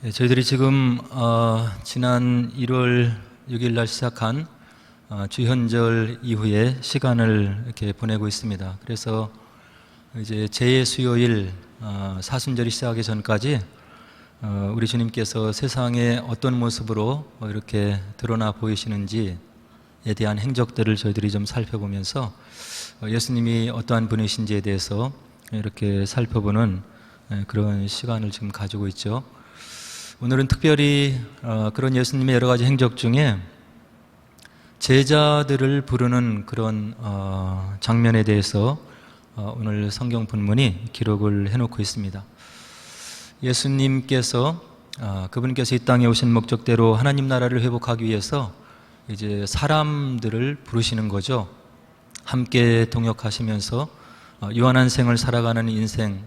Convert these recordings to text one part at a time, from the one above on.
저희들이 지금 지난 1월 6일 날 시작한 주현절 이후에 시간을 이렇게 보내고 있습니다. 그래서 이제 제 수요일 사순절이 시작하기 전까지 우리 주님께서 세상에 어떤 모습으로 이렇게 드러나 보이시는지에 대한 행적들을 저희들이 좀 살펴보면서 예수님이 어떠한 분이신지에 대해서 이렇게 살펴보는 그런 시간을 지금 가지고 있죠. 오늘은 특별히 그런 예수님의 여러 가지 행적 중에 제자들을 부르는 그런 장면에 대해서 오늘 성경 본문이 기록을 해놓고 있습니다. 예수님께서 그분께서 이 땅에 오신 목적대로 하나님 나라를 회복하기 위해서 이제 사람들을 부르시는 거죠. 함께 동역하시면서 유한한 생을 살아가는 인생들의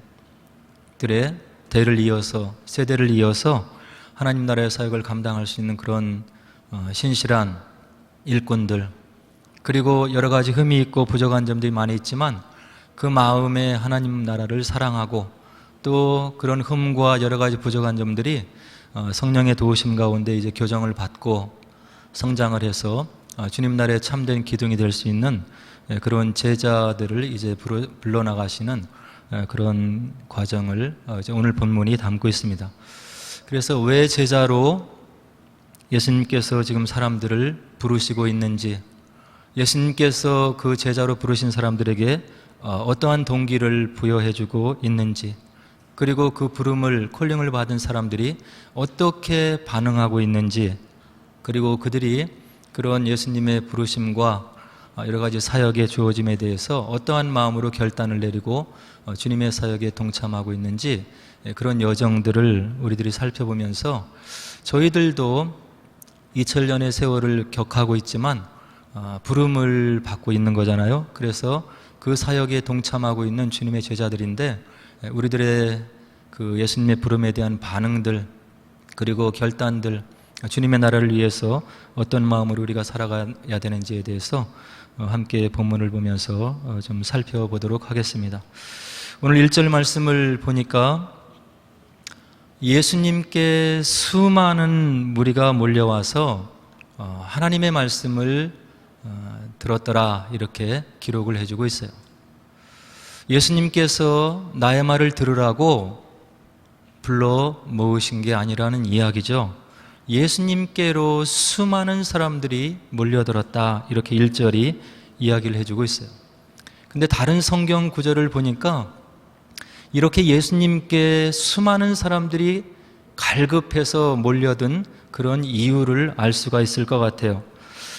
대를 이어서 세대를 이어서 하나님 나라의 사역을 감당할 수 있는 그런 신실한 일꾼들, 그리고 여러 가지 흠이 있고 부족한 점들이 많이 있지만 그 마음에 하나님 나라를 사랑하고 또 그런 흠과 여러 가지 부족한 점들이 성령의 도우심 가운데 이제 교정을 받고 성장을 해서 주님 나라의 참된 기둥이 될 수 있는 그런 제자들을 이제 불러나가시는 그런 과정을 이제 오늘 본문이 담고 있습니다. 그래서 왜 제자로 예수님께서 지금 사람들을 부르시고 있는지, 예수님께서 그 제자로 부르신 사람들에게 어떠한 동기를 부여해주고 있는지, 그리고 그 부름을, 콜링을 받은 사람들이 어떻게 반응하고 있는지, 그리고 그들이 그런 예수님의 부르심과 여러 가지 사역의 주어짐에 대해서 어떠한 마음으로 결단을 내리고 주님의 사역에 동참하고 있는지, 그런 여정들을 우리들이 살펴보면서 저희들도 2000년의 세월을 격하고 있지만 부름을 받고 있는 거잖아요. 그래서 그 사역에 동참하고 있는 주님의 제자들인데 우리들의 그 예수님의 부름에 대한 반응들, 그리고 결단들, 주님의 나라를 위해서 어떤 마음으로 우리가 살아가야 되는지에 대해서 함께 본문을 보면서 좀 살펴보도록 하겠습니다. 오늘 1절 말씀을 보니까 예수님께 수많은 무리가 몰려와서 하나님의 말씀을 들었더라, 이렇게 기록을 해주고 있어요. 예수님께서 나의 말을 들으라고 불러 모으신 게 아니라는 이야기죠. 예수님께로 수많은 사람들이 몰려들었다, 이렇게 1절이 이야기를 해주고 있어요. 근데 다른 성경 구절을 보니까 이렇게 예수님께 수많은 사람들이 갈급해서 몰려든 그런 이유를 알 수가 있을 것 같아요.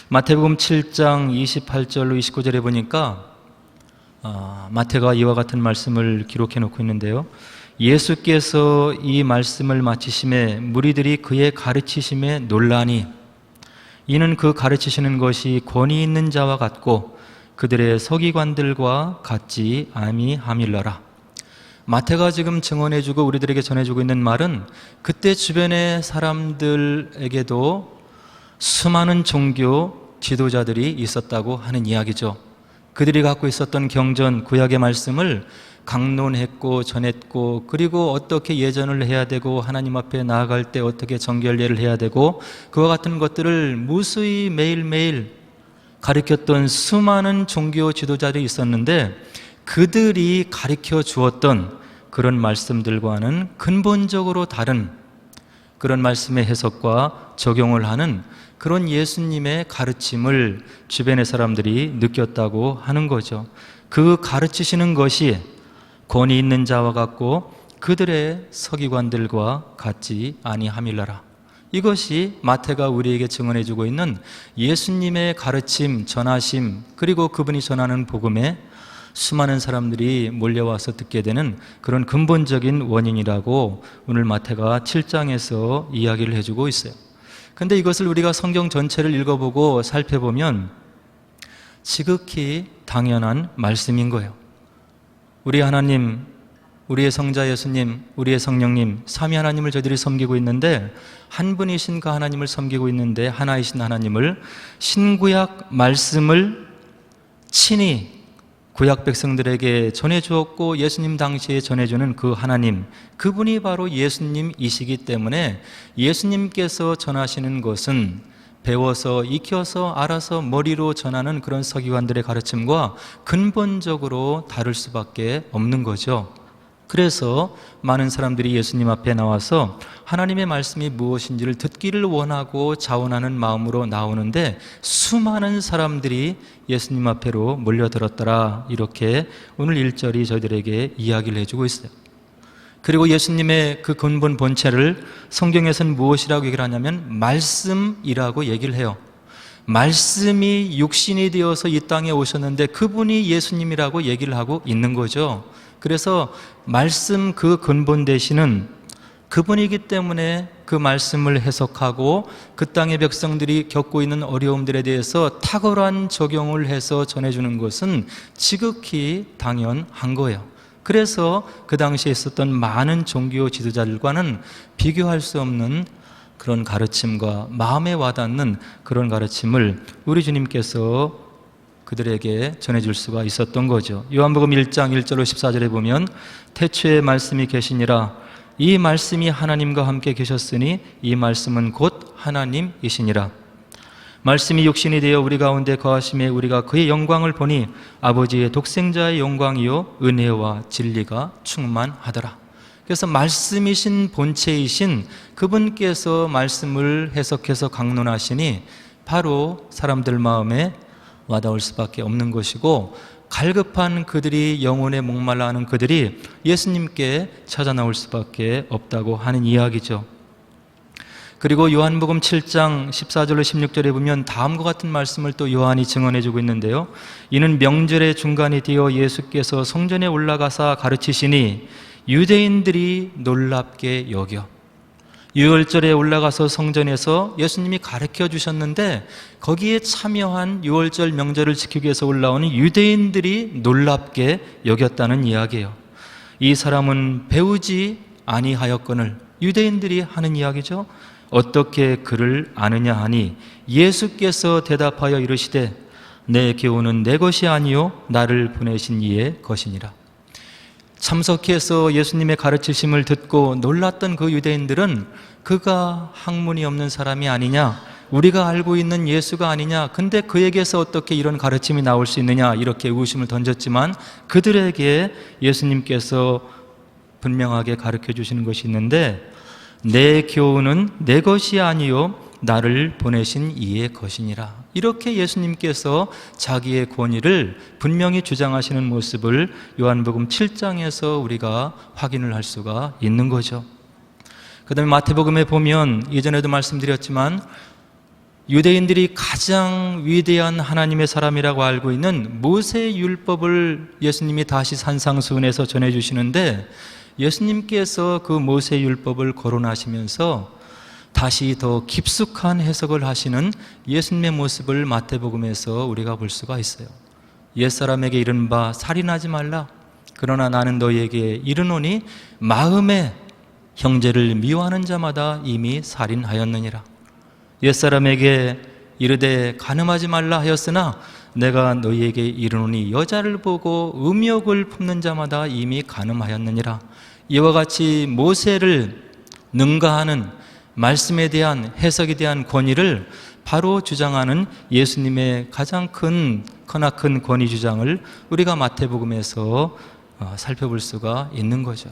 마태복음 7장 28절로 29절에 보니까 마태가 이와 같은 말씀을 기록해 놓고 있는데요. 예수께서 이 말씀을 마치심에 무리들이 그의 가르치심에 놀라니 이는 그 가르치시는 것이 권위 있는 자와 같고 그들의 서기관들과 같지 아니함일러라. 마태가 지금 증언해주고 우리들에게 전해주고 있는 말은 그때 주변의 사람들에게도 수많은 종교 지도자들이 있었다고 하는 이야기죠. 그들이 갖고 있었던 경전, 구약의 말씀을 강론했고 전했고, 그리고 어떻게 예전을 해야 되고 하나님 앞에 나아갈 때 어떻게 정결례를 해야 되고 그와 같은 것들을 무수히 매일매일 가르쳤던 수많은 종교 지도자들이 있었는데 그들이 가르쳐 주었던 그런 말씀들과는 근본적으로 다른 그런 말씀의 해석과 적용을 하는 그런 예수님의 가르침을 주변의 사람들이 느꼈다고 하는 거죠. 그 가르치시는 것이 권위 있는 자와 같고 그들의 서기관들과 같지 아니함일러라. 이것이 마태가 우리에게 증언해 주고 있는 예수님의 가르침, 전하심, 그리고 그분이 전하는 복음에 수많은 사람들이 몰려와서 듣게 되는 그런 근본적인 원인이라고 오늘 마태가 7장에서 이야기를 해주고 있어요. 근데 이것을 우리가 성경 전체를 읽어보고 살펴보면 지극히 당연한 말씀인 거예요. 우리 하나님, 우리의 성자 예수님, 우리의 성령님, 삼위 하나님을 저희들이 섬기고 있는데 한 분이신 그 하나님을 섬기고 있는데 하나이신 하나님을 신구약 말씀을 친히 구약 백성들에게 전해주었고 예수님 당시에 전해주는 그 하나님, 그분이 바로 예수님이시기 때문에 예수님께서 전하시는 것은 배워서 익혀서 알아서 머리로 전하는 그런 서기관들의 가르침과 근본적으로 다를 수밖에 없는 거죠. 그래서 많은 사람들이 예수님 앞에 나와서 하나님의 말씀이 무엇인지를 듣기를 원하고 자원하는 마음으로 나오는데 수많은 사람들이 예수님 앞에로 몰려들었더라, 이렇게 오늘 1절이 저희들에게 이야기를 해주고 있어요. 그리고 예수님의 그 근본 본체를 성경에서는 무엇이라고 얘기를 하냐면 말씀이라고 얘기를 해요. 말씀이 육신이 되어서 이 땅에 오셨는데 그분이 예수님이라고 얘기를 하고 있는 거죠. 그래서 말씀 그 근본 되시는 그분이기 때문에 그 말씀을 해석하고 그 땅의 백성들이 겪고 있는 어려움들에 대해서 탁월한 적용을 해서 전해주는 것은 지극히 당연한 거예요. 그래서 그 당시에 있었던 많은 종교 지도자들과는 비교할 수 없는 그런 가르침과 마음에 와닿는 그런 가르침을 우리 주님께서 그들에게 전해줄 수가 있었던 거죠. 요한복음 1장 1절로 14절에 보면 태초에 말씀이 계시니라, 이 말씀이 하나님과 함께 계셨으니 이 말씀은 곧 하나님이시니라. 말씀이 육신이 되어 우리 가운데 거하심에 우리가 그의 영광을 보니 아버지의 독생자의 영광이요 은혜와 진리가 충만하더라. 그래서 말씀이신 본체이신 그분께서 말씀을 해석해서 강론하시니 바로 사람들 마음에 와닿을 수밖에 없는 것이고, 갈급한 그들이, 영혼에 목말라 하는 그들이 예수님께 찾아 나올 수밖에 없다고 하는 이야기죠. 그리고 요한복음 7장 14절로 16절에 보면 다음과 같은 말씀을 또 요한이 증언해주고 있는데요. 이는 명절의 중간이 되어 예수께서 성전에 올라가사 가르치시니 유대인들이 놀랍게 여겨. 유월절에 올라가서 성전에서 예수님이 가르쳐 주셨는데 거기에 참여한 유월절 명절을 지키기 위해서 올라오는 유대인들이 놀랍게 여겼다는 이야기예요. 이 사람은 배우지 아니하였거늘, 유대인들이 하는 이야기죠. 어떻게 그를 아느냐 하니 예수께서 대답하여 이르시되 내 교훈은 내 것이 아니요 나를 보내신 이의 것이니라. 참석해서 예수님의 가르치심을 듣고 놀랐던 그 유대인들은 그가 학문이 없는 사람이 아니냐, 우리가 알고 있는 예수가 아니냐, 근데 그에게서 어떻게 이런 가르침이 나올 수 있느냐, 이렇게 의심을 던졌지만 그들에게 예수님께서 분명하게 가르쳐 주시는 것이 있는데 내 교훈은 내 것이 아니요 나를 보내신 이의 것이니라. 이렇게 예수님께서 자기의 권위를 분명히 주장하시는 모습을 요한복음 7장에서 우리가 확인을 할 수가 있는 거죠. 그 다음에 마태복음에 보면 예전에도 말씀드렸지만 유대인들이 가장 위대한 하나님의 사람이라고 알고 있는 모세의 율법을 예수님이 다시 산상수훈에서 전해주시는데 예수님께서 그 모세의 율법을 거론하시면서 다시 더 깊숙한 해석을 하시는 예수님의 모습을 마태복음에서 우리가 볼 수가 있어요. 옛사람에게 이른바 살인하지 말라. 그러나 나는 너희에게 이르노니 마음에 형제를 미워하는 자마다 이미 살인하였느니라. 옛사람에게 이르되 간음하지 말라 하였으나 내가 너희에게 이르노니 여자를 보고 음욕을 품는 자마다 이미 간음하였느니라. 이와 같이 모세를 능가하는 말씀에 대한 해석에 대한 권위를 바로 주장하는 예수님의 가장 크나큰 권위 주장을 우리가 마태복음에서 살펴볼 수가 있는 거죠.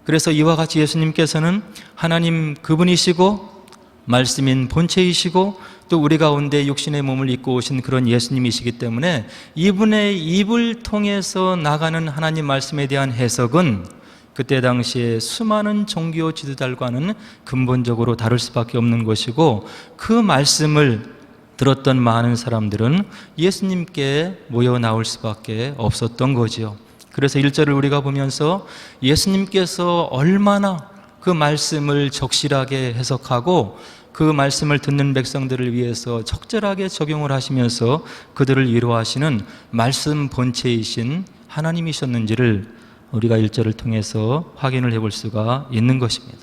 그래서 이와 같이 예수님께서는 하나님 그분이시고 말씀인 본체이시고 또 우리 가운데 육신의 몸을 입고 오신 그런 예수님이시기 때문에 이분의 입을 통해서 나가는 하나님 말씀에 대한 해석은 그때 당시에 수많은 종교 지도자들과는 근본적으로 다를 수밖에 없는 것이고, 그 말씀을 들었던 많은 사람들은 예수님께 모여 나올 수밖에 없었던 거지요. 그래서 1절을 우리가 보면서 예수님께서 얼마나 그 말씀을 적실하게 해석하고 그 말씀을 듣는 백성들을 위해서 적절하게 적용을 하시면서 그들을 위로하시는 말씀 본체이신 하나님이셨는지를 우리가 1절을 통해서 확인을 해볼 수가 있는 것입니다.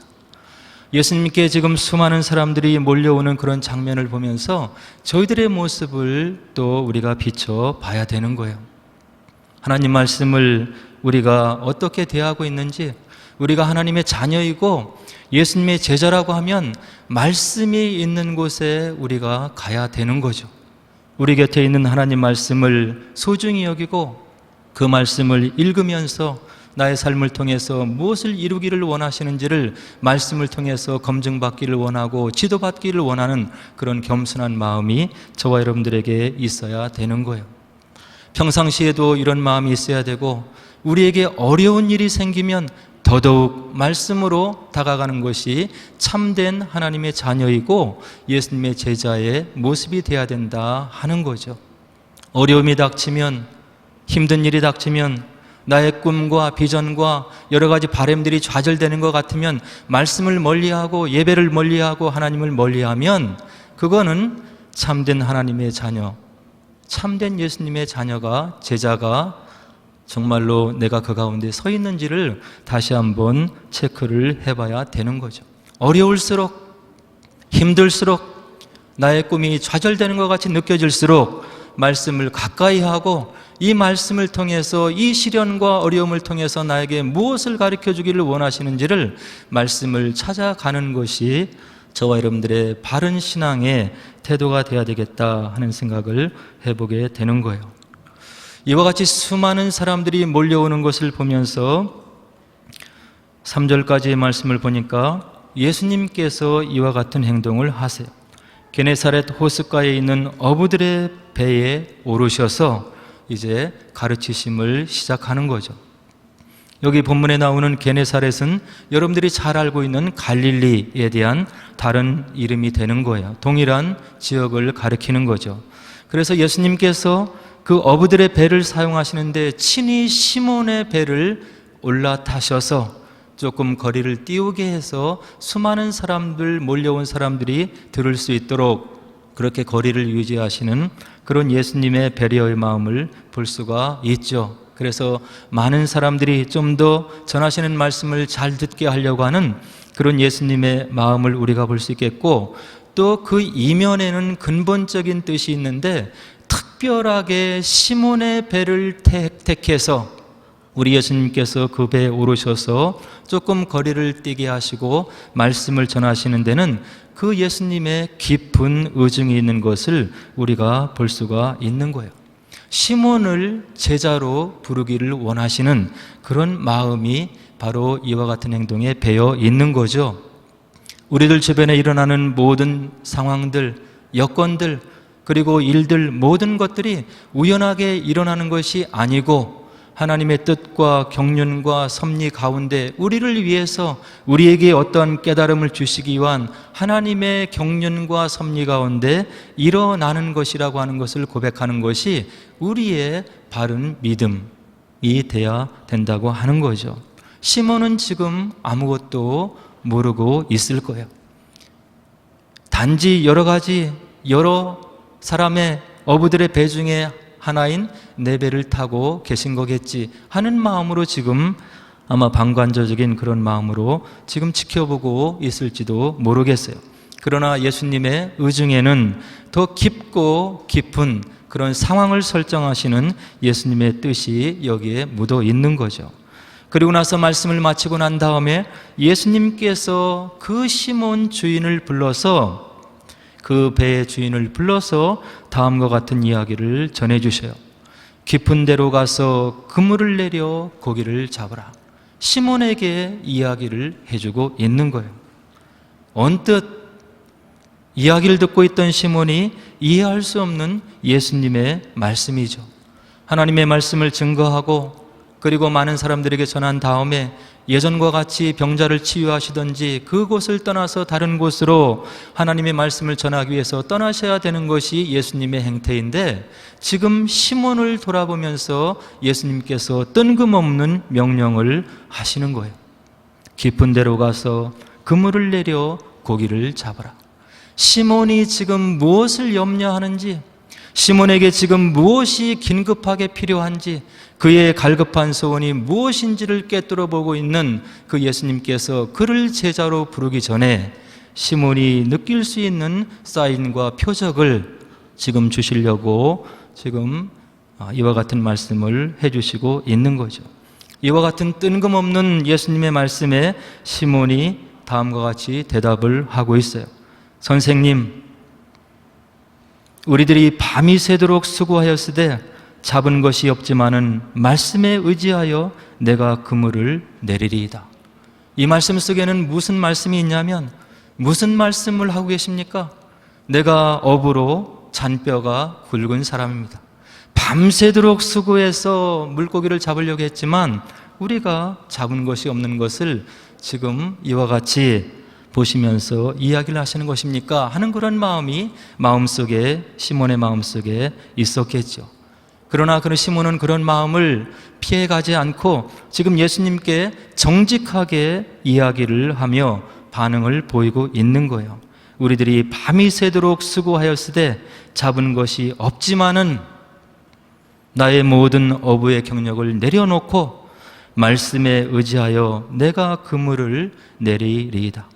예수님께 지금 수많은 사람들이 몰려오는 그런 장면을 보면서 저희들의 모습을 또 우리가 비춰봐야 되는 거예요. 하나님 말씀을 우리가 어떻게 대하고 있는지, 우리가 하나님의 자녀이고 예수님의 제자라고 하면 말씀이 있는 곳에 우리가 가야 되는 거죠. 우리 곁에 있는 하나님 말씀을 소중히 여기고 그 말씀을 읽으면서 나의 삶을 통해서 무엇을 이루기를 원하시는지를 말씀을 통해서 검증받기를 원하고 지도받기를 원하는 그런 겸손한 마음이 저와 여러분들에게 있어야 되는 거예요. 평상시에도 이런 마음이 있어야 되고, 우리에게 어려운 일이 생기면 더더욱 말씀으로 다가가는 것이 참된 하나님의 자녀이고 예수님의 제자의 모습이 되어야 된다 하는 거죠. 어려움이 닥치면, 힘든 일이 닥치면, 나의 꿈과 비전과 여러 가지 바람들이 좌절되는 것 같으면 말씀을 멀리하고 예배를 멀리하고 하나님을 멀리하면 그거는 참된 하나님의 자녀, 참된 예수님의 자녀가, 제자가 정말로 내가 그 가운데 서 있는지를 다시 한번 체크를 해봐야 되는 거죠. 어려울수록, 힘들수록, 나의 꿈이 좌절되는 것 같이 느껴질수록 말씀을 가까이 하고 이 말씀을 통해서, 이 시련과 어려움을 통해서 나에게 무엇을 가르쳐 주기를 원하시는지를 말씀을 찾아가는 것이 저와 여러분들의 바른 신앙의 태도가 되어야 되겠다 하는 생각을 해보게 되는 거예요. 이와 같이 수많은 사람들이 몰려오는 것을 보면서 3절까지의 말씀을 보니까 예수님께서 이와 같은 행동을 하세요. 게네사렛 호숫가에 있는 어부들의 배에 오르셔서 이제 가르치심을 시작하는 거죠. 여기 본문에 나오는 게네사렛은 여러분들이 잘 알고 있는 갈릴리에 대한 다른 이름이 되는 거예요. 동일한 지역을 가리키는 거죠. 그래서 예수님께서 그 어부들의 배를 사용하시는데 친히 시몬의 배를 올라타셔서 조금 거리를 띄우게 해서 수많은 사람들, 몰려온 사람들이 들을 수 있도록 그렇게 거리를 유지하시는 그런 예수님의 배려의 마음을 볼 수가 있죠. 그래서 많은 사람들이 좀 더 전하시는 말씀을 잘 듣게 하려고 하는 그런 예수님의 마음을 우리가 볼 수 있겠고, 또 그 이면에는 근본적인 뜻이 있는데 특별하게 시몬의 배를 택해서 우리 예수님께서 그 배에 오르셔서 조금 거리를 뛰게 하시고 말씀을 전하시는 데는 그 예수님의 깊은 의중이 있는 것을 우리가 볼 수가 있는 거예요. 시몬을 제자로 부르기를 원하시는 그런 마음이 바로 이와 같은 행동에 배어 있는 거죠. 우리들 주변에 일어나는 모든 상황들, 여건들, 그리고 일들, 모든 것들이 우연하게 일어나는 것이 아니고 하나님의 뜻과 경륜과 섭리 가운데 우리를 위해서, 우리에게 어떤 깨달음을 주시기 위한 하나님의 경륜과 섭리 가운데 일어나는 것이라고 하는 것을 고백하는 것이 우리의 바른 믿음이 돼야 된다고 하는 거죠. 시몬은 지금 아무것도 모르고 있을 거예요. 단지 여러 사람의 어부들의 배 중에 하나인 내 배를 타고 계신 거겠지 하는 마음으로 지금 아마 방관자적인 그런 마음으로 지금 지켜보고 있을지도 모르겠어요. 그러나 예수님의 의중에는 더 깊고 깊은 그런 상황을 설정하시는 예수님의 뜻이 여기에 묻어 있는 거죠. 그리고 나서 말씀을 마치고 난 다음에 예수님께서 그 시몬 주인을 불러서, 그 배의 주인을 불러서 다음과 같은 이야기를 전해주셔요. 깊은 데로 가서 그물을 내려 고기를 잡으라. 시몬에게 이야기를 해주고 있는 거예요. 언뜻 이야기를 듣고 있던 시몬이 이해할 수 없는 예수님의 말씀이죠. 하나님의 말씀을 증거하고 그리고 많은 사람들에게 전한 다음에 예전과 같이 병자를 치유하시던지 그곳을 떠나서 다른 곳으로 하나님의 말씀을 전하기 위해서 떠나셔야 되는 것이 예수님의 행태인데, 지금 시몬을 돌아보면서 예수님께서 뜬금없는 명령을 하시는 거예요. 깊은 데로 가서 그물을 내려 고기를 잡아라. 시몬이 지금 무엇을 염려하는지, 시몬에게 지금 무엇이 긴급하게 필요한지, 그의 갈급한 소원이 무엇인지를 꿰뚫어 보고 있는 그 예수님께서 그를 제자로 부르기 전에 시몬이 느낄 수 있는 사인과 표적을 지금 주시려고 지금 이와 같은 말씀을 해주시고 있는 거죠. 이와 같은 뜬금없는 예수님의 말씀에 시몬이 다음과 같이 대답을 하고 있어요. 선생님, 우리들이 밤이 새도록 수고하였으되 잡은 것이 없지만은 말씀에 의지하여 내가 그물을 내리리이다. 이 말씀 속에는 무슨 말씀이 있냐면, 무슨 말씀을 하고 계십니까? 내가 어부로 잔뼈가 굵은 사람입니다. 밤새도록 수고해서 물고기를 잡으려고 했지만 우리가 잡은 것이 없는 것을 지금 이와 같이 보시면서 이야기를 하시는 것입니까? 하는 그런 마음이 마음속에, 시몬의 마음속에 있었겠죠. 그러나 그 시몬은 그런 마음을 피해가지 않고 지금 예수님께 정직하게 이야기를 하며 반응을 보이고 있는 거예요. 우리들이 밤이 새도록 수고하였으되 잡은 것이 없지만은 나의 모든 어부의 경력을 내려놓고 말씀에 의지하여 내가 그물을 내리리이다.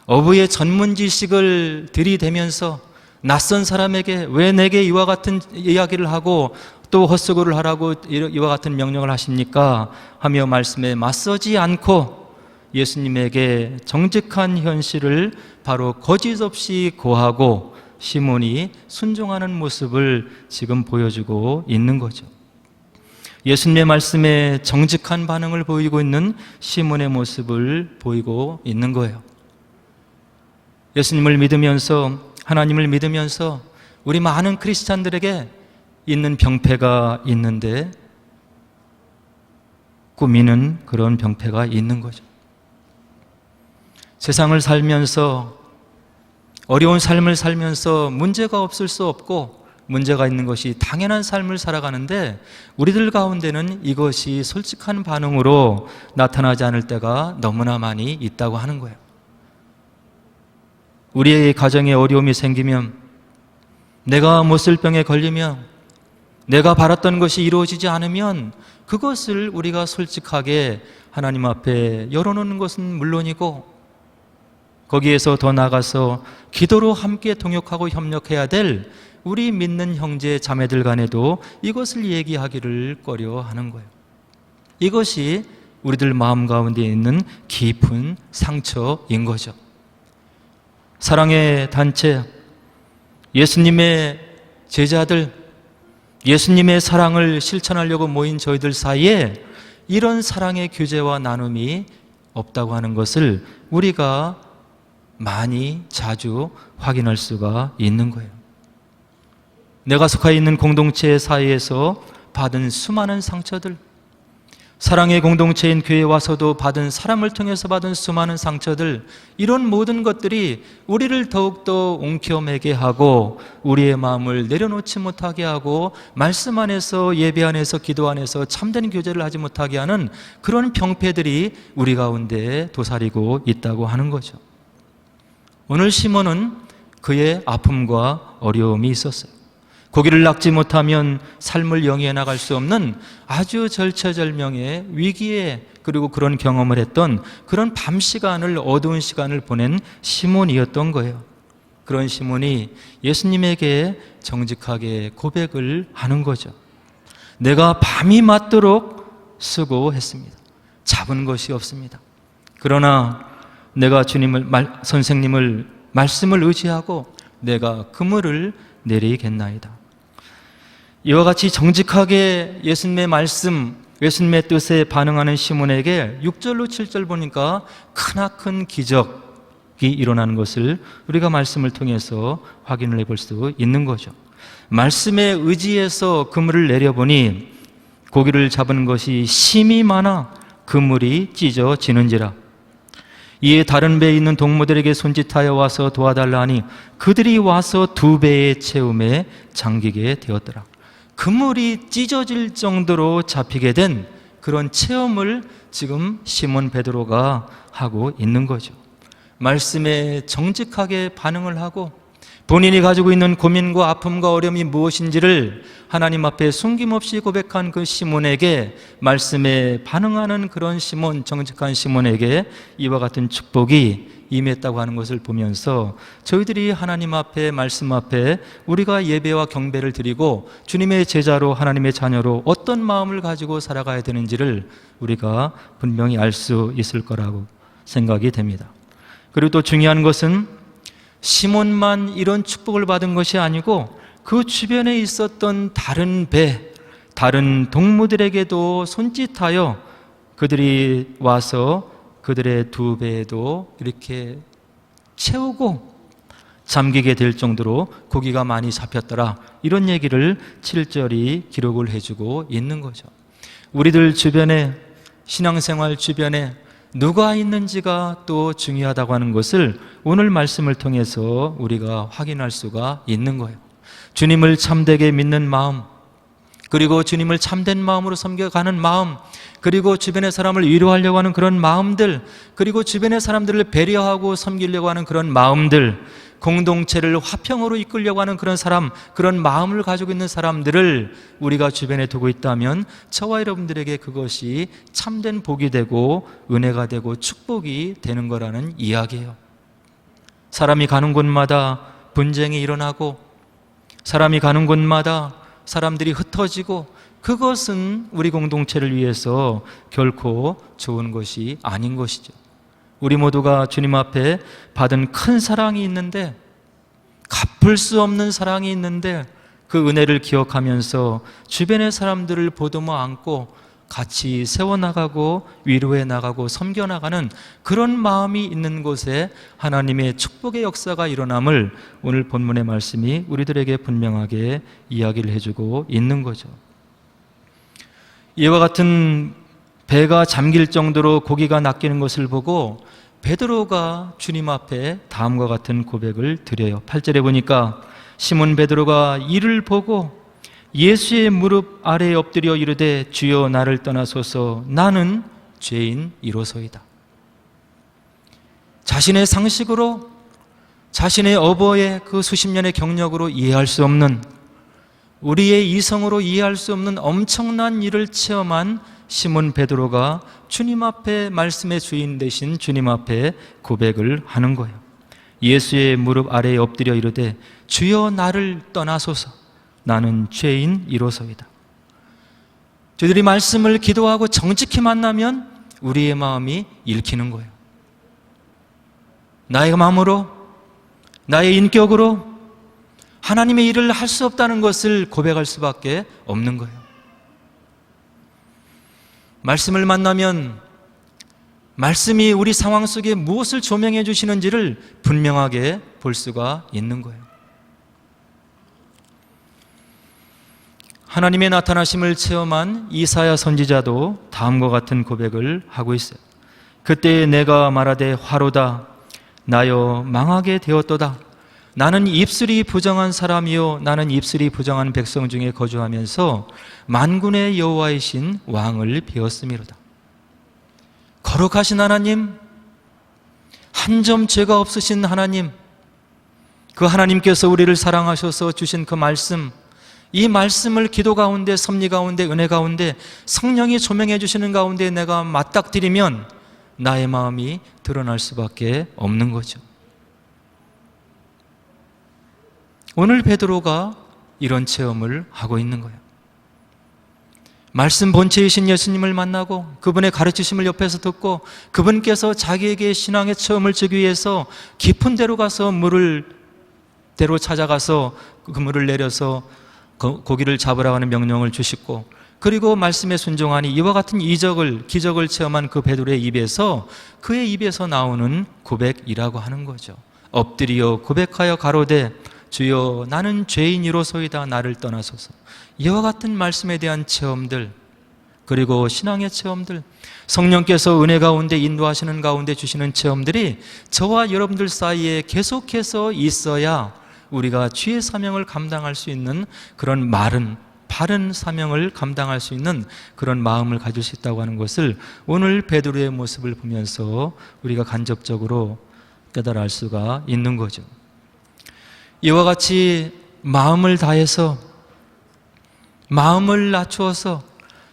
어부의 전문 지식을 들이대면서 낯선 사람에게 왜 내게 이와 같은 이야기를 하고 또 헛수고를 하라고 이와 같은 명령을 하십니까? 하며 말씀에 맞서지 않고 예수님에게 정직한 현실을 바로 거짓 없이 고하고 시몬이 순종하는 모습을 지금 보여주고 있는 거죠. 예수님의 말씀에 정직한 반응을 보이고 있는 시몬의 모습을 보이고 있는 거예요. 예수님을 믿으면서, 하나님을 믿으면서 우리 많은 크리스찬들에게 있는 병폐가 있는데 꾸미는 그런 병폐가 있는 거죠. 세상을 살면서, 어려운 삶을 살면서 문제가 없을 수 없고 문제가 있는 것이 당연한 삶을 살아가는데 우리들 가운데는 이것이 솔직한 반응으로 나타나지 않을 때가 너무나 많이 있다고 하는 거예요. 우리의 가정에 어려움이 생기면, 내가 못쓸병에 걸리면, 내가 바랐던 것이 이루어지지 않으면 그것을 우리가 솔직하게 하나님 앞에 열어놓는 것은 물론이고 거기에서 더 나아가서 기도로 함께 동역하고 협력해야 될 우리 믿는 형제 자매들 간에도 이것을 얘기하기를 꺼려하는 거예요. 이것이 우리들 마음 가운데 있는 깊은 상처인 거죠. 사랑의 단체, 예수님의 제자들, 예수님의 사랑을 실천하려고 모인 저희들 사이에 이런 사랑의 교제와 나눔이 없다고 하는 것을 우리가 많이 자주 확인할 수가 있는 거예요. 내가 속해 있는 공동체 사이에서 받은 수많은 상처들, 사랑의 공동체인 교회에 와서도 받은, 사람을 통해서 받은 수많은 상처들, 이런 모든 것들이 우리를 더욱더 웅켜매게 하고 우리의 마음을 내려놓지 못하게 하고 말씀 안에서, 예배 안에서, 기도 안에서 참된 교제를 하지 못하게 하는 그런 병폐들이 우리 가운데 도사리고 있다고 하는 거죠. 오늘 시몬은 그의 아픔과 어려움이 있었어요. 고기를 낚지 못하면 삶을 영위해 나갈 수 없는 아주 절체절명의 위기에, 그리고 그런 경험을 했던 그런 밤 시간을, 어두운 시간을 보낸 시몬이었던 거예요. 그런 시몬이 예수님에게 정직하게 고백을 하는 거죠. 내가 밤이 맞도록 수고했습니다. 잡은 것이 없습니다. 그러나 내가 선생님을 말씀을 의지하고 내가 그물을 내리겠나이다. 이와 같이 정직하게 예수님의 말씀, 예수님의 뜻에 반응하는 시몬에게 6절로 7절 보니까 크나큰 기적이 일어나는 것을 우리가 말씀을 통해서 확인을 해볼 수 있는 거죠. 말씀에 의지해서 그물을 내려보니 고기를 잡은 것이 심이 많아 그물이 찢어지는지라. 이에 다른 배에 있는 동무들에게 손짓하여 와서 도와달라 하니 그들이 와서 2배의 채움에 잠기게 되었더라. 그물이 찢어질 정도로 잡히게 된 그런 체험을 지금 시몬 베드로가 하고 있는 거죠. 말씀에 정직하게 반응을 하고 본인이 가지고 있는 고민과 아픔과 어려움이 무엇인지를 하나님 앞에 숨김없이 고백한 그 시몬에게, 말씀에 반응하는 그런 시몬, 정직한 시몬에게 이와 같은 축복이 임했다고 하는 것을 보면서 저희들이 하나님 앞에, 말씀 앞에 우리가 예배와 경배를 드리고 주님의 제자로, 하나님의 자녀로 어떤 마음을 가지고 살아가야 되는지를 우리가 분명히 알 수 있을 거라고 생각이 됩니다. 그리고 또 중요한 것은 시몬만 이런 축복을 받은 것이 아니고 그 주변에 있었던 다른 배, 다른 동무들에게도 손짓하여 그들이 와서 그들의 두 배에도 이렇게 채우고 잠기게 될 정도로 고기가 많이 잡혔더라, 이런 얘기를 7절이 기록을 해주고 있는 거죠. 우리들 주변에, 신앙생활 주변에 누가 있는지가 또 중요하다고 하는 것을 오늘 말씀을 통해서 우리가 확인할 수가 있는 거예요. 주님을 참되게 믿는 마음, 그리고 주님을 참된 마음으로 섬겨가는 마음, 그리고 주변의 사람을 위로하려고 하는 그런 마음들, 그리고 주변의 사람들을 배려하고 섬기려고 하는 그런 마음들, 공동체를 화평으로 이끌려고 하는 그런 사람, 그런 마음을 가지고 있는 사람들을 우리가 주변에 두고 있다면 저와 여러분들에게 그것이 참된 복이 되고 은혜가 되고 축복이 되는 거라는 이야기예요. 사람이 가는 곳마다 분쟁이 일어나고, 사람이 가는 곳마다 사람들이 흩어지고, 그것은 우리 공동체를 위해서 결코 좋은 것이 아닌 것이죠. 우리 모두가 주님 앞에 받은 큰 사랑이 있는데, 갚을 수 없는 사랑이 있는데, 그 은혜를 기억하면서 주변의 사람들을 보듬어 안고 같이 세워나가고 위로해 나가고 섬겨나가는 그런 마음이 있는 곳에 하나님의 축복의 역사가 일어남을 오늘 본문의 말씀이 우리들에게 분명하게 이야기를 해주고 있는 거죠. 이와 같은 배가 잠길 정도로 고기가 낚이는 것을 보고 베드로가 주님 앞에 다음과 같은 고백을 드려요. 8절에 보니까 시몬 베드로가 이를 보고 예수의 무릎 아래에 엎드려 이르되 주여 나를 떠나소서 나는 죄인이로소이다. 자신의 상식으로, 자신의 어버의 그 수십 년의 경력으로 이해할 수 없는, 우리의 이성으로 이해할 수 없는 엄청난 일을 체험한 시몬 베드로가 주님 앞에, 말씀의 주인 되신 주님 앞에 고백을 하는 거예요. 예수의 무릎 아래에 엎드려 이르되 주여 나를 떠나소서 나는 죄인이로소이다. 저희들이 말씀을 기도하고 정직히 만나면 우리의 마음이 읽히는 거예요. 나의 마음으로, 나의 인격으로 하나님의 일을 할 수 없다는 것을 고백할 수밖에 없는 거예요. 말씀을 만나면 말씀이 우리 상황 속에 무엇을 조명해 주시는지를 분명하게 볼 수가 있는 거예요. 하나님의 나타나심을 체험한 이사야 선지자도 다음과 같은 고백을 하고 있어요. 그때 내가 말하되 화로다 나여 망하게 되었도다. 나는 입술이 부정한 사람이요 나는 입술이 부정한 백성 중에 거주하면서 만군의 여호와이신 왕을 배웠음이로다. 거룩하신 하나님, 한 점 죄가 없으신 하나님, 그 하나님께서 우리를 사랑하셔서 주신 그 말씀, 이 말씀을 기도 가운데, 섭리 가운데, 은혜 가운데 성령이 조명해 주시는 가운데 내가 맞닥뜨리면 나의 마음이 드러날 수밖에 없는 거죠. 오늘 베드로가 이런 체험을 하고 있는 거예요. 말씀 본체이신 예수님을 만나고 그분의 가르치심을 옆에서 듣고 그분께서 자기에게 신앙의 체험을 주기 위해서 깊은 데로 가서 대로 찾아가서 그 물을 내려서 고기를 잡으라고 하는 명령을 주시고, 그리고 말씀에 순종하니 이와 같은 기적을 체험한 그 베드로의 입에서, 그의 입에서 나오는 고백이라고 하는 거죠. 엎드려 고백하여 가로되 주여 나는 죄인이로소이다 나를 떠나소서. 이와 같은 말씀에 대한 체험들, 그리고 신앙의 체험들, 성령께서 은혜 가운데 인도하시는 가운데 주시는 체험들이 저와 여러분들 사이에 계속해서 있어야 우리가 주의 사명을 감당할 수 있는 그런 바른 사명을 감당할 수 있는 그런 마음을 가질 수 있다고 하는 것을 오늘 베드로의 모습을 보면서 우리가 간접적으로 깨달아 알 수가 있는 거죠. 이와 같이 마음을 다해서, 마음을 낮추어서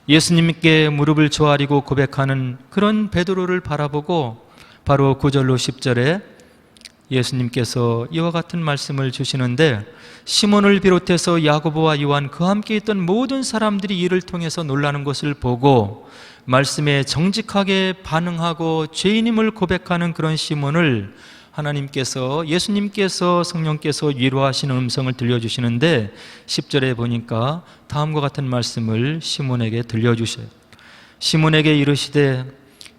예수님께 무릎을 조아리고 고백하는 그런 베드로를 바라보고 바로 9절로 10절에 예수님께서 이와 같은 말씀을 주시는데, 시몬을 비롯해서 야고보와 요한 그와 함께 있던 모든 사람들이 이를 통해서 놀라는 것을 보고 말씀에 정직하게 반응하고 죄인임을 고백하는 그런 시몬을 하나님께서, 예수님께서, 성령께서 위로하시는 음성을 들려주시는데 10절에 보니까 다음과 같은 말씀을 시몬에게 들려주셔요. 시몬에게 이르시되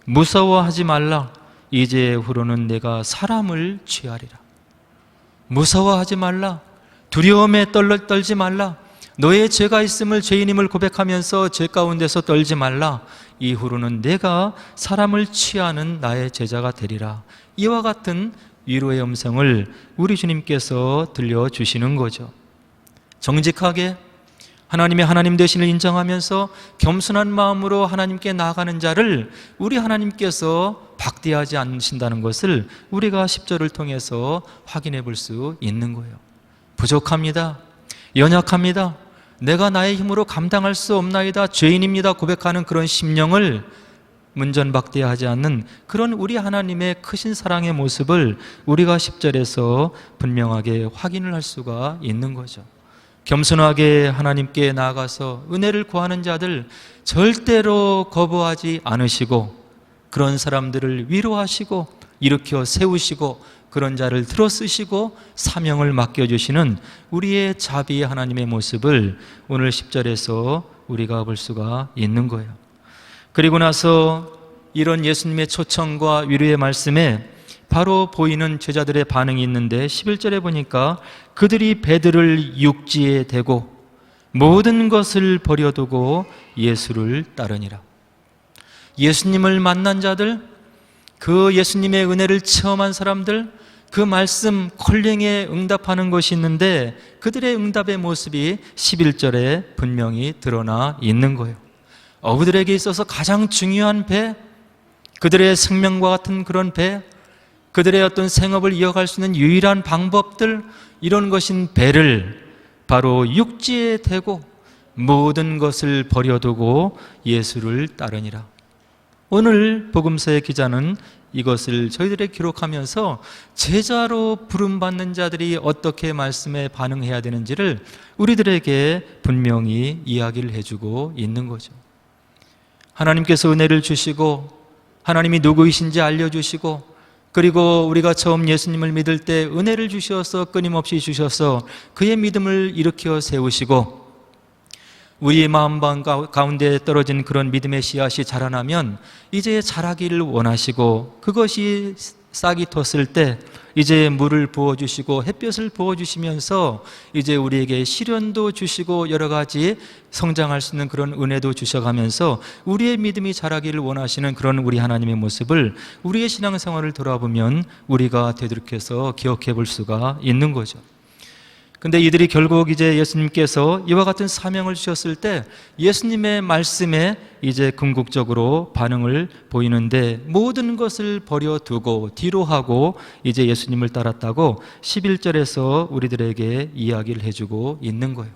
무서워하지 말라. 이제 후로는 내가 사람을 취하리라. 무서워하지 말라. 두려움에 떨지 말라. 너의 죄가 있음을, 죄인임을 고백하면서 죄 가운데서 떨지 말라. 이후로는 내가 사람을 취하는 나의 제자가 되리라. 이와 같은 위로의 음성을 우리 주님께서 들려주시는 거죠. 정직하게 하나님의 하나님 되심을 인정하면서 겸손한 마음으로 하나님께 나아가는 자를 우리 하나님께서 박대하지 않으신다는 것을 우리가 10절을 통해서 확인해 볼 수 있는 거예요. 부족합니다. 연약합니다. 내가 나의 힘으로 감당할 수 없나이다. 죄인입니다. 고백하는 그런 심령을 문전박대하지 않는 그런 우리 하나님의 크신 사랑의 모습을 우리가 10절에서 분명하게 확인을 할 수가 있는 거죠. 겸손하게 하나님께 나아가서 은혜를 구하는 자들 절대로 거부하지 않으시고, 그런 사람들을 위로하시고 일으켜 세우시고 그런 자를 들어 쓰시고 사명을 맡겨주시는 우리의 자비의 하나님의 모습을 오늘 10절에서 우리가 볼 수가 있는 거예요. 그리고 나서 이런 예수님의 초청과 위로의 말씀에 바로 보이는 제자들의 반응이 있는데 11절에 보니까 그들이 배들을 육지에 대고 모든 것을 버려두고 예수를 따르니라. 예수님을 만난 자들, 그 예수님의 은혜를 체험한 사람들, 그 말씀 콜링에 응답하는 것이 있는데 그들의 응답의 모습이 11절에 분명히 드러나 있는 거예요. 그들에게 있어서 가장 중요한 배, 그들의 생명과 같은 그런 배, 그들의 어떤 생업을 이어갈 수 있는 유일한 방법들, 이런 것인 배를 바로 육지에 대고 모든 것을 버려두고 예수를 따르니라. 오늘 복음서의 기자는 이것을 저희들에게 기록하면서 제자로 부름받는 자들이 어떻게 말씀에 반응해야 되는지를 우리들에게 분명히 이야기를 해주고 있는 거죠. 하나님께서 은혜를 주시고 하나님이 누구이신지 알려주시고, 그리고 우리가 처음 예수님을 믿을 때 은혜를 주셔서 끊임없이 주셔서 그의 믿음을 일으켜 세우시고, 우리의 마음 가운데 떨어진 그런 믿음의 씨앗이 자라나면 이제 자라기를 원하시고, 그것이 싹이 텄을 때 이제 물을 부어주시고 햇볕을 부어주시면서 이제 우리에게 시련도 주시고 여러 가지 성장할 수 있는 그런 은혜도 주셔가면서 우리의 믿음이 자라기를 원하시는 그런 우리 하나님의 모습을 우리의 신앙생활을 돌아보면 우리가 되돌이켜서 기억해 볼 수가 있는 거죠. 근데 이들이 결국 이제 예수님께서 이와 같은 사명을 주셨을 때 예수님의 말씀에 이제 궁극적으로 반응을 보이는데 모든 것을 버려두고 뒤로 하고 이제 예수님을 따랐다고 11절에서 우리들에게 이야기를 해주고 있는 거예요.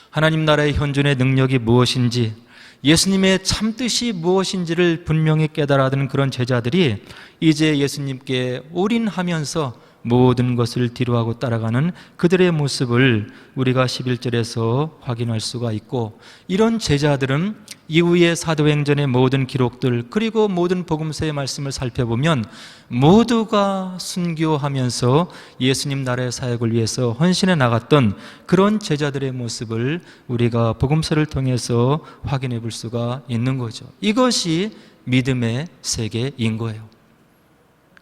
하나님 나라의 현존의 능력이 무엇인지, 예수님의 참뜻이 무엇인지를 분명히 깨달아든 그런 제자들이 이제 예수님께 올인하면서 모든 것을 뒤로하고 따라가는 그들의 모습을 우리가 11절에서 확인할 수가 있고, 이런 제자들은 이후의 사도행전의 모든 기록들 그리고 모든 복음서의 말씀을 살펴보면 모두가 순교하면서 예수님 나라의 사역을 위해서 헌신해 나갔던 그런 제자들의 모습을 우리가 복음서를 통해서 확인해 볼 수가 있는 거죠. 이것이 믿음의 세계인 거예요.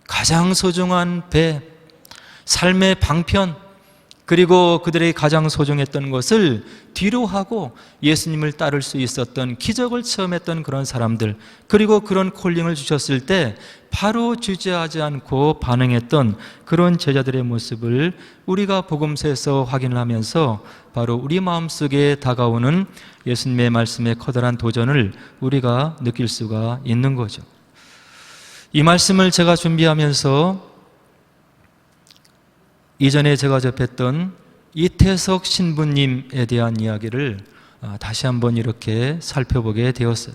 가장 소중한 배, 삶의 방편, 그리고 그들의 가장 소중했던 것을 뒤로 하고 예수님을 따를 수 있었던, 기적을 체험했던 그런 사람들, 그리고 그런 콜링을 주셨을 때 바로 주저하지 않고 반응했던 그런 제자들의 모습을 우리가 복음서에서 확인을 하면서 바로 우리 마음속에 다가오는 예수님의 말씀의 커다란 도전을 우리가 느낄 수가 있는 거죠. 이 말씀을 제가 준비하면서 이전에 제가 접했던 이태석 신부님에 대한 이야기를 다시 한번 이렇게 살펴보게 되었어요.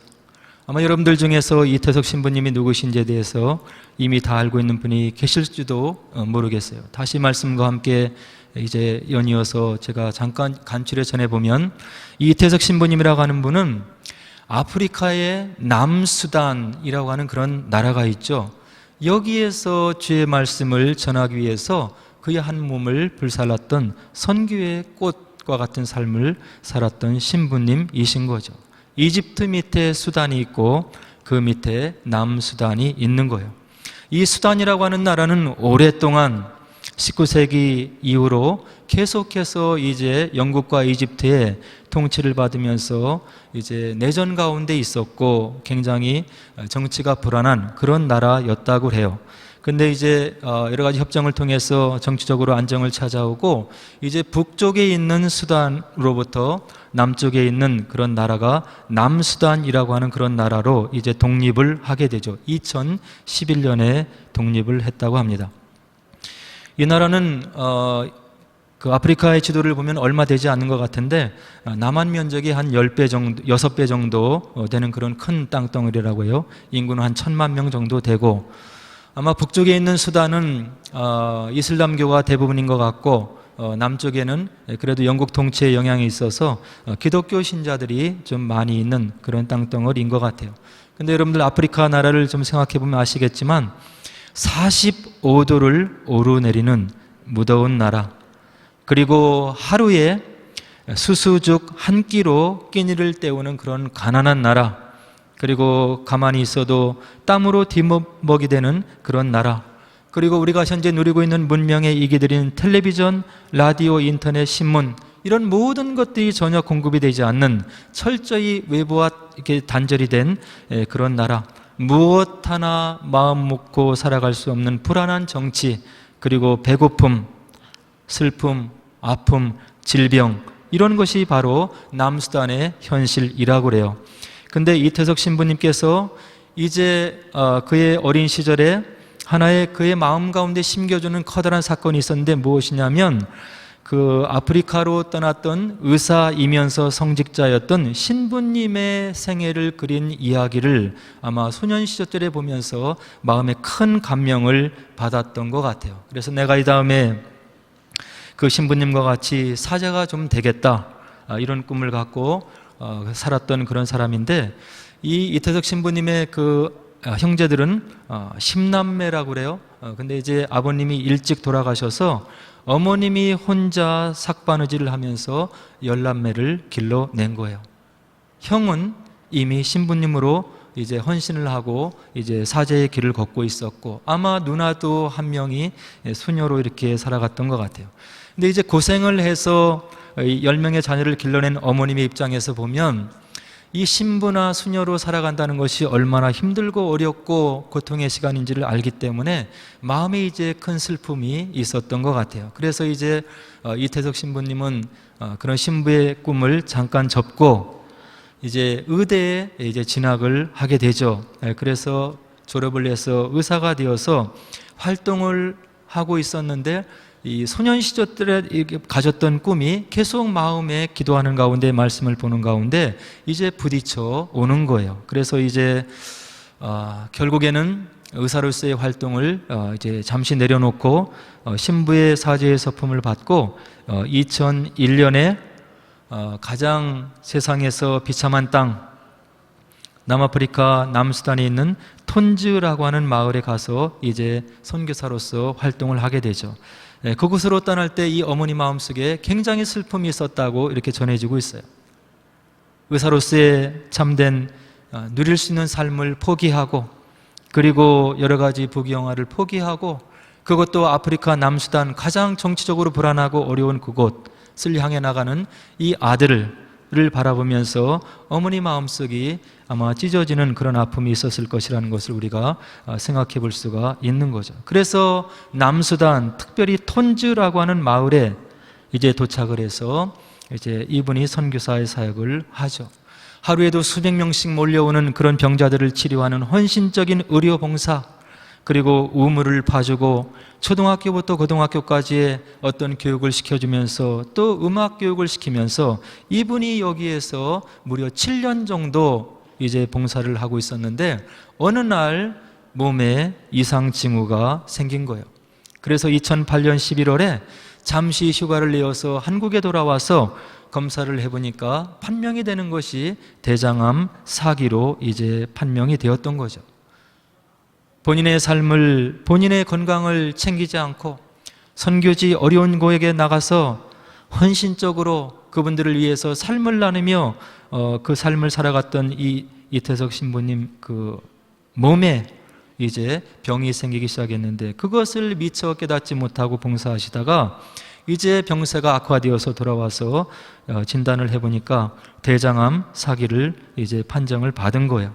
아마 여러분들 중에서 이태석 신부님이 누구신지에 대해서 이미 다 알고 있는 분이 계실지도 모르겠어요. 다시 말씀과 함께 이제 연이어서 제가 잠깐 간추려 전해보면, 이태석 신부님이라고 하는 분은 아프리카의 남수단이라고 하는 그런 나라가 있죠. 여기에서 주의 말씀을 전하기 위해서 그의 한 몸을 불살랐던 선교의 꽃과 같은 삶을 살았던 신부님이신 거죠. 이집트 밑에 수단이 있고 그 밑에 남수단이 있는 거예요. 이 수단이라고 하는 나라는 오랫동안 19세기 이후로 계속해서 이제 영국과 이집트의 통치를 받으면서 이제 내전 가운데 있었고 굉장히 정치가 불안한 그런 나라였다고 해요. 근데 이제 여러 가지 협정을 통해서 정치적으로 안정을 찾아오고 이제 북쪽에 있는 수단으로부터 남쪽에 있는 그런 나라가 남수단이라고 하는 그런 나라로 이제 독립을 하게 되죠. 2011년에 독립을 했다고 합니다. 이 나라는 그 아프리카의 지도를 보면 얼마 되지 않는 것 같은데 남한 면적이 한 10배 정도, 6배 정도 되는 그런 큰 땅덩어리라고 해요. 인구는 한 1,000만 명 정도 되고, 아마 북쪽에 있는 수단은 이슬람교가 대부분인 것 같고, 남쪽에는 그래도 영국 통치의 영향이 있어서 기독교 신자들이 좀 많이 있는 그런 땅덩어리인 것 같아요. 근데 여러분들 아프리카 나라를 좀 생각해 보면 아시겠지만 45도를 오르내리는 무더운 나라, 그리고 하루에 수수죽 한 끼로 끼니를 때우는 그런 가난한 나라, 그리고 가만히 있어도 땀으로 뒷먹이 되는 그런 나라, 그리고 우리가 현재 누리고 있는 문명의 이기들인 텔레비전, 라디오, 인터넷, 신문, 이런 모든 것들이 전혀 공급이 되지 않는 철저히 외부와 이렇게 단절이 된 그런 나라, 무엇 하나 마음 먹고 살아갈 수 없는 불안한 정치, 그리고 배고픔, 슬픔, 아픔, 질병, 이런 것이 바로 남수단의 현실이라고 그래요. 근데 이태석 신부님께서 이제 그의 어린 시절에 하나의 그의 마음 가운데 심겨주는 커다란 사건이 있었는데 무엇이냐면, 그 아프리카로 떠났던 의사이면서 성직자였던 신부님의 생애를 그린 이야기를 아마 소년 시절에 보면서 마음에 큰 감명을 받았던 것 같아요. 그래서 내가 이 다음에 그 신부님과 같이 사자가 좀 되겠다, 이런 꿈을 갖고 살았던 그런 사람인데, 이 이태석 신부님의 그 형제들은 10남매라고 그래요. 근데 이제 아버님이 일찍 돌아가셔서 어머님이 혼자 삭바느질을 하면서 10남매를 길러낸 거예요. 형은 이미 신부님으로 이제 헌신을 하고 이제 사제의 길을 걷고 있었고, 아마 누나도 한 명이 수녀로 이렇게 살아갔던 것 같아요. 근데 이제 고생을 해서 10명의 자녀를 길러낸 어머님의 입장에서 보면 이 신부나 수녀로 살아간다는 것이 얼마나 힘들고 어렵고 고통의 시간인지를 알기 때문에 마음에 이제 큰 슬픔이 있었던 것 같아요. 그래서 이제 이태석 신부님은 그런 신부의 꿈을 잠깐 접고 이제 의대에 이제 진학을 하게 되죠. 그래서 졸업을 해서 의사가 되어서 활동을 하고 있었는데, 이 소년 시절에 가졌던 꿈이 계속 마음에 기도하는 가운데, 말씀을 보는 가운데 이제 부딪혀 오는 거예요. 그래서 이제 결국에는 의사로서의 활동을 이제 잠시 내려놓고 신부의 사제의 서품을 받고 2001년에 가장 세상에서 비참한 땅, 남아프리카 남수단에 있는 톤즈라고 하는 마을에 가서 이제 선교사로서 활동을 하게 되죠. 그곳으로 떠날 때 이 어머니 마음속에 굉장히 슬픔이 있었다고 이렇게 전해지고 있어요. 의사로서의 참된 누릴 수 있는 삶을 포기하고, 그리고 여러 가지 부귀영화를 포기하고, 그것도 아프리카 남수단 가장 정치적으로 불안하고 어려운 그곳을 향해 나가는 이 아들을 바라보면서 어머니 마음속이 아마 찢어지는 그런 아픔이 있었을 것이라는 것을 우리가 생각해 볼 수가 있는 거죠. 그래서 남수단, 특별히 톤즈라고 하는 마을에 이제 도착을 해서 이제 이분이 선교사의 사역을 하죠. 하루에도 수백 명씩 몰려오는 그런 병자들을 치료하는 헌신적인 의료 봉사, 그리고 우물을 파주고 초등학교부터 고등학교까지의 어떤 교육을 시켜주면서 또 음악 교육을 시키면서 이분이 여기에서 무려 7년 정도 이제 봉사를 하고 있었는데 어느 날 몸에 이상 징후가 생긴 거예요. 그래서 2008년 11월에 잠시 휴가를 내어서 한국에 돌아와서 검사를 해보니까 판명이 되는 것이 대장암 4기로 이제 판명이 되었던 거죠. 본인의 삶을, 본인의 건강을 챙기지 않고 선교지 어려운 곳에 나가서 헌신적으로 그분들을 위해서 삶을 나누며 그 삶을 살아갔던 이 이태석 신부님 그 몸에 이제 병이 생기기 시작했는데 그것을 미처 깨닫지 못하고 봉사하시다가 이제 병세가 악화되어서 돌아와서 진단을 해보니까 대장암 4기를 이제 판정을 받은 거예요.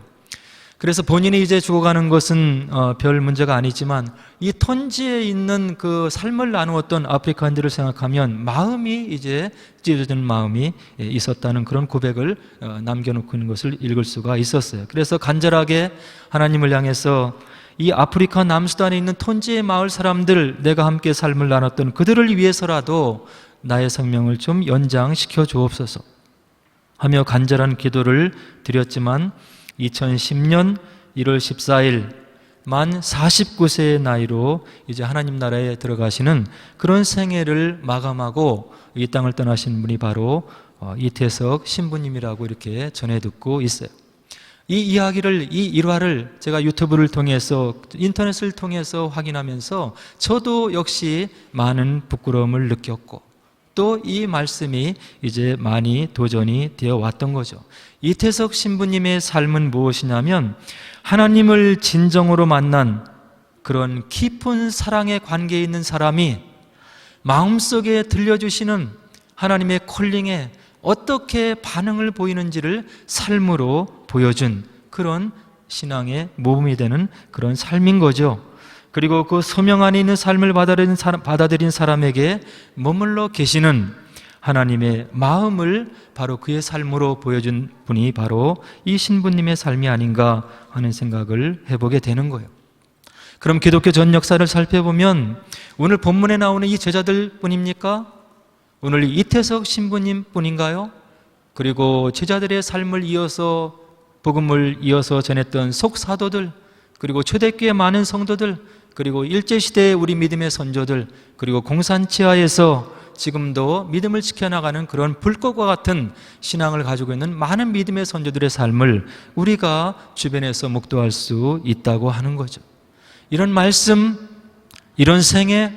그래서 본인이 이제 죽어가는 것은 별 문제가 아니지만 이 톤지에 있는 그 삶을 나누었던 아프리카인들을 생각하면 마음이 이제 찢어지는 마음이 있었다는 그런 고백을 남겨놓고 있는 것을 읽을 수가 있었어요. 그래서 간절하게 하나님을 향해서 이 아프리카 남수단에 있는 톤지의 마을 사람들, 내가 함께 삶을 나눴던 그들을 위해서라도 나의 생명을 좀 연장시켜 주옵소서 하며 간절한 기도를 드렸지만 2010년 1월 14일 만 49세의 나이로 이제 하나님 나라에 들어가시는 그런 생애를 마감하고 이 땅을 떠나신 분이 바로 이태석 신부님이라고 이렇게 전해 듣고 있어요. 이 이야기를, 이 일화를 제가 유튜브를 통해서, 인터넷을 통해서 확인하면서 저도 역시 많은 부끄러움을 느꼈고 또 이 말씀이 이제 많이 도전이 되어 왔던 거죠. 이태석 신부님의 삶은 무엇이냐면 하나님을 진정으로 만난 그런 깊은 사랑의 관계에 있는 사람이 마음속에 들려주시는 하나님의 콜링에 어떻게 반응을 보이는지를 삶으로 보여준 그런 신앙의 모범이 되는 그런 삶인 거죠. 그리고 그 소명 안에 있는 삶을 받아들인 사람에게 머물러 계시는 하나님의 마음을 바로 그의 삶으로 보여준 분이 바로 이 신부님의 삶이 아닌가 하는 생각을 해보게 되는 거예요. 그럼 기독교 전 역사를 살펴보면 오늘 본문에 나오는 이 제자들 뿐입니까? 오늘 이태석 신부님 뿐인가요? 그리고 제자들의 삶을 이어서 복음을 이어서 전했던 속사도들, 그리고 초대교회 많은 성도들, 그리고 일제시대의 우리 믿음의 선조들, 그리고 공산치하에서 지금도 믿음을 지켜나가는 그런 불꽃과 같은 신앙을 가지고 있는 많은 믿음의 선조들의 삶을 우리가 주변에서 목도할 수 있다고 하는 거죠. 이런 말씀, 이런 생애,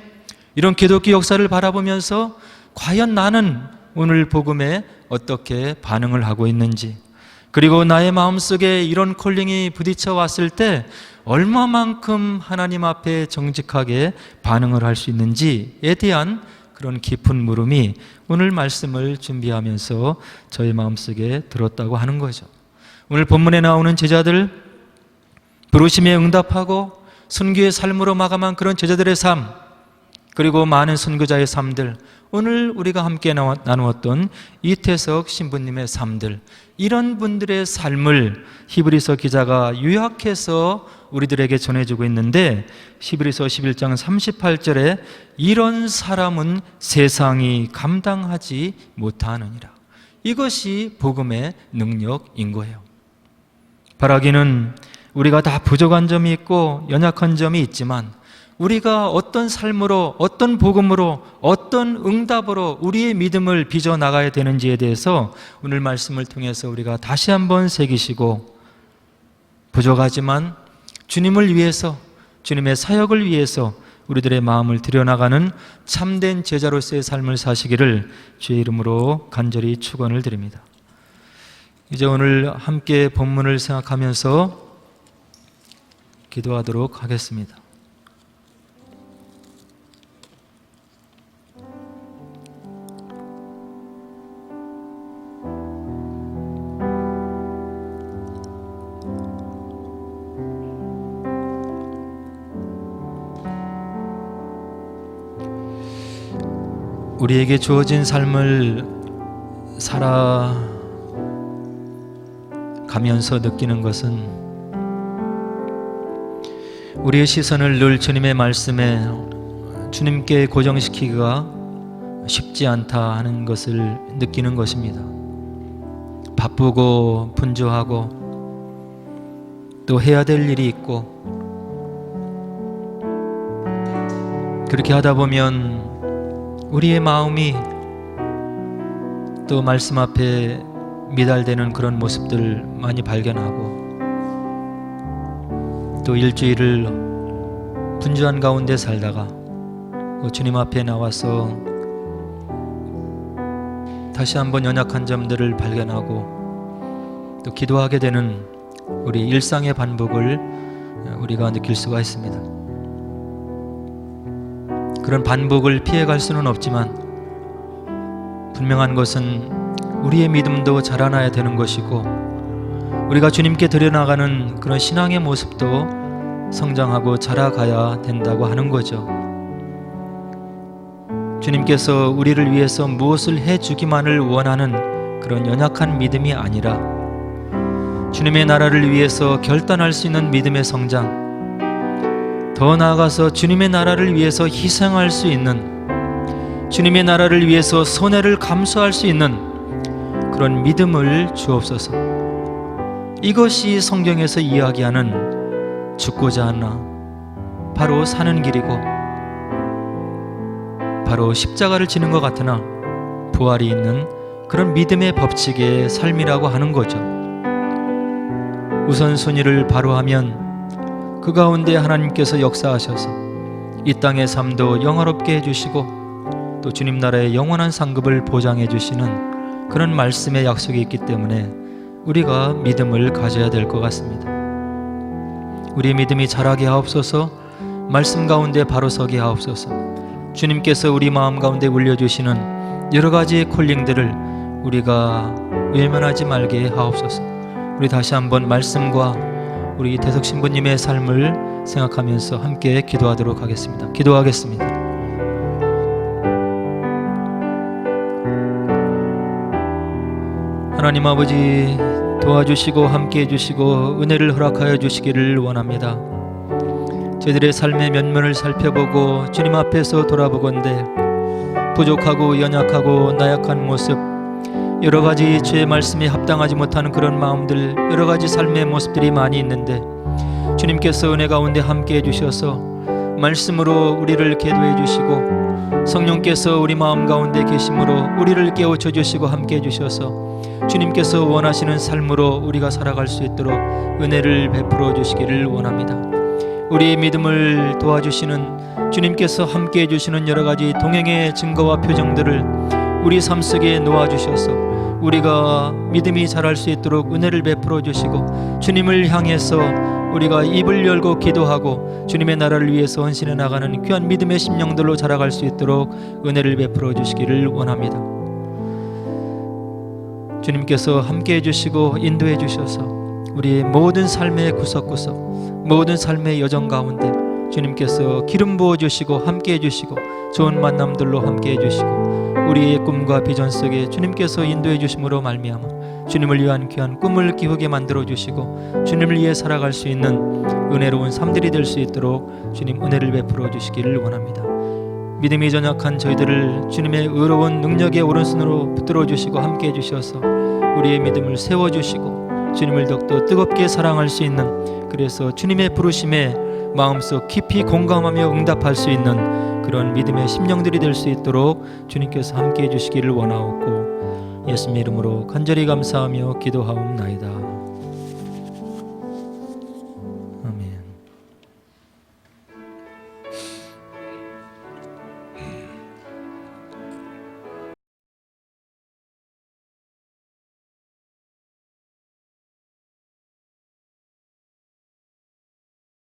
이런 기독교 역사를 바라보면서 과연 나는 오늘 복음에 어떻게 반응을 하고 있는지, 그리고 나의 마음속에 이런 콜링이 부딪혀 왔을 때 얼마만큼 하나님 앞에 정직하게 반응을 할 수 있는지에 대한 그런 깊은 물음이 오늘 말씀을 준비하면서 저의 마음속에 들었다고 하는 거죠. 오늘 본문에 나오는 제자들, 부르심에 응답하고 선교의 삶으로 마감한 그런 제자들의 삶, 그리고 많은 선교자의 삶들, 오늘 우리가 함께 나누었던 이태석 신부님의 삶들, 이런 분들의 삶을 히브리서 기자가 요약해서 우리들에게 전해주고 있는데 히브리서 11장 38절에 이런 사람은 세상이 감당하지 못하느니라. 이것이 복음의 능력인 거예요. 바라기는 우리가 다 부족한 점이 있고 연약한 점이 있지만 우리가 어떤 삶으로, 어떤 복음으로, 어떤 응답으로 우리의 믿음을 빚어나가야 되는지에 대해서 오늘 말씀을 통해서 우리가 다시 한번 새기시고 부족하지만 주님을 위해서, 주님의 사역을 위해서 우리들의 마음을 들여나가는 참된 제자로서의 삶을 사시기를 주의 이름으로 간절히 축원을 드립니다. 이제 오늘 함께 본문을 생각하면서 기도하도록 하겠습니다. 우리에게 주어진 삶을 살아가면서 느끼는 것은 우리의 시선을 늘 주님의 말씀에 주님께 고정시키기가 쉽지 않다 하는 것을 느끼는 것입니다. 바쁘고 분주하고 또 해야 될 일이 있고 그렇게 하다 보면 우리의 마음이 또 말씀 앞에 미달되는 그런 모습들 많이 발견하고 또 일주일을 분주한 가운데 살다가 주님 앞에 나와서 다시 한번 연약한 점들을 발견하고 또 기도하게 되는 우리 일상의 반복을 우리가 느낄 수가 있습니다. 그런 반복을 피해갈 수는 없지만 분명한 것은 우리의 믿음도 자라나야 되는 것이고 우리가 주님께 드려나가는 그런 신앙의 모습도 성장하고 자라가야 된다고 하는 거죠. 주님께서 우리를 위해서 무엇을 해주기만을 원하는 그런 연약한 믿음이 아니라 주님의 나라를 위해서 결단할 수 있는 믿음의 성장, 더 나아가서 주님의 나라를 위해서 희생할 수 있는, 주님의 나라를 위해서 손해를 감수할 수 있는 그런 믿음을 주옵소서. 이것이 성경에서 이야기하는 죽고자 하나 바로 사는 길이고 바로 십자가를 지는 것 같으나 부활이 있는 그런 믿음의 법칙의 삶이라고 하는 거죠. 우선순위를 바로 하면 그 가운데 하나님께서 역사하셔서 이 땅의 삶도 영화롭게 해주시고 또 주님 나라의 영원한 상급을 보장해 주시는 그런 말씀의 약속이 있기 때문에 우리가 믿음을 가져야 될 것 같습니다. 우리의 믿음이 자라게 하옵소서. 말씀 가운데 바로 서게 하옵소서. 주님께서 우리 마음 가운데 울려주시는 여러 가지의 콜링들을 우리가 외면하지 말게 하옵소서. 우리 다시 한번 말씀과 우리 대석 신부님의 삶을 생각하면서 함께 기도하도록 하겠습니다. 기도하겠습니다. 하나님 아버지, 도와주시고 함께 해주시고 은혜를 허락하여 주시기를 원합니다. 저희들의 삶의 면면을 살펴보고 주님 앞에서 돌아보건대 부족하고 연약하고 나약한 모습, 여러 가지 주의 말씀에 합당하지 못하는 그런 마음들, 여러 가지 삶의 모습들이 많이 있는데 주님께서 은혜 가운데 함께 해주셔서 말씀으로 우리를 계도해 주시고 성령께서 우리 마음 가운데 계심으로 우리를 깨우쳐 주시고 함께 해주셔서 주님께서 원하시는 삶으로 우리가 살아갈 수 있도록 은혜를 베풀어 주시기를 원합니다. 우리의 믿음을 도와주시는 주님께서 함께 해주시는 여러 가지 동행의 증거와 표정들을 우리 삶 속에 놓아주셔서 우리가 믿음이 자랄 수 있도록 은혜를 베풀어 주시고 주님을 향해서 우리가 입을 열고 기도하고 주님의 나라를 위해서 헌신해 나가는 귀한 믿음의 심령들로 자라갈 수 있도록 은혜를 베풀어 주시기를 원합니다. 주님께서 함께 해주시고 인도해 주셔서 우리의 모든 삶의 구석구석, 모든 삶의 여정 가운데 주님께서 기름 부어주시고 함께 해주시고 좋은 만남들로 함께 해주시고 우리의 꿈과 비전 속에 주님께서 인도해 주심으로 말미암아 주님을 위한 귀한 꿈을 기우게 만들어 주시고 주님을 위해 살아갈 수 있는 은혜로운 삶들이 될 수 있도록 주님 은혜를 베풀어 주시기를 원합니다. 믿음이 전약한 저희들을 주님의 의로운 능력의 오른손으로 붙들어 주시고 함께 해주셔서 우리의 믿음을 세워주시고 주님을 더욱더 뜨겁게 사랑할 수 있는, 그래서 주님의 부르심에 마음속 깊이 공감하며 응답할 수 있는 그런 믿음의 심령들이 될 수 있도록 주님께서 함께 해주시기를 원하옵고 예수님 이름으로 간절히 감사하며 기도하옵나이다.